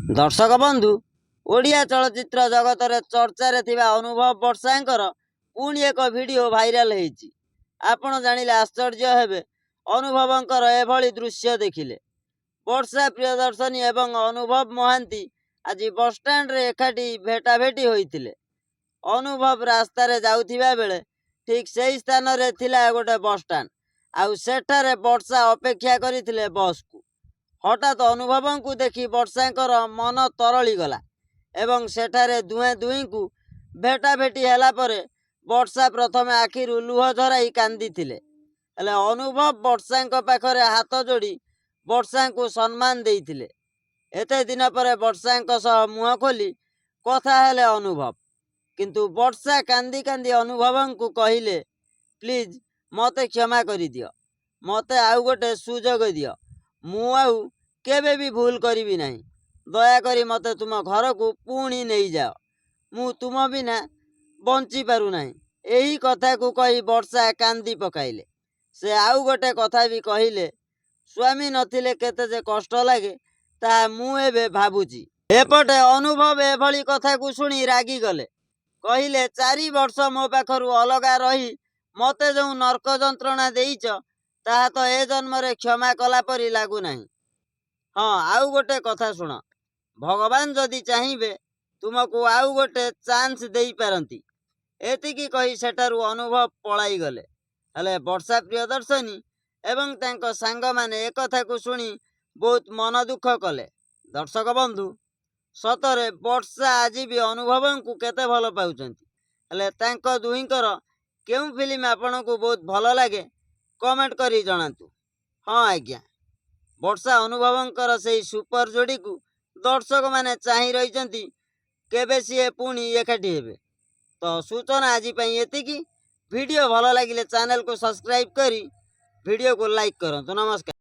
दर्शक बंधु ओडिया चलचित्र जगत रे चर्चा थिबा अनुभव वर्षांकर पुणी एक वीडियो भाइराल होईची। आपण जानिले आश्चर्य हेबे अनुभवंकर एभली दृश्य देखिले। वर्षा प्रियदर्शनी एवं अनुभव महांती आज बस स्टैंड रे एकाठी भेटाभेटी होइतिले। अनुभव रास्ता रे जाउथिबा बेले ठीक सेही स्थान रे थिला गोटे बस स्टैंड आउ सेठारे वर्षा अपेक्षा करिथिले बस को। हठात अनुभव को देखी वर्षांकर मन तरली गला एवं सेठारे दुहें दुई को भेटाभेटी होला परे वर्षा प्रथम आखिरु लुह झराई कांदी थिले। हेले अनुभव वर्षांक पाखरे हाथ जोड़ी वर्षा को सम्मान देइथिले। एते दिन पर वर्षांक सह मुह खोली कथा हेले अनुभव, किंतु वर्षा कांदी कांदी अनुभव को कहिले, प्लीज मते क्षमा करि दियो, मते आउ गोटे सुजोग दियो, मु आउ केबे भी भूल करिबि नाही, दया करी मते तुम घर को पुणी नहीं जाओ, मु तुम बिना बंची पारु नाही। एही कथा को कही वर्षा कांदी पकाइले। से आउ गोटे कथा भी कहिले, स्वामी नथिले केते जे कष्ट लागे ता मु एबे भाबुची। एपटे अनुभव एभली कथा को सुनी रागी गले, कहिले 4 वर्ष मो पाखरु अलगा रही मते जो नरक जंत्रणा देइच ता तो ए जन्म रे क्षमा कला परी लागु नाही। हाँ, आउ गोटे कथा सुन, भगवान जदि चाहिए तुमको आउ गोटे चांस देई पारंती। एतिकी कही सेठारु अनुभव पलाई गले। हेले वर्षा प्रियदर्शनी एवं तांको सांग माने एक कथा को सुनी बहुत मन दुख कले। दर्शक बंधु सतरे वर्षा आज भी अनुभव को केते भल पाउचंती। हेले तांको दुहींकर केउ फिल्म आपन को बहुत भल लागे कमेंट करी जणातु। हाँ आज्ञा, वर्षा अनुभवंकर से सुपर जोड़ी को दर्शक माने चाही रही केबे सी पुणी एकाठी हेबे। तो सूचना आज एतिकी। वीडियो भल लगिले चैनल को सब्सक्राइब करी वीडियो को लाइक करंतु। नमस्कार।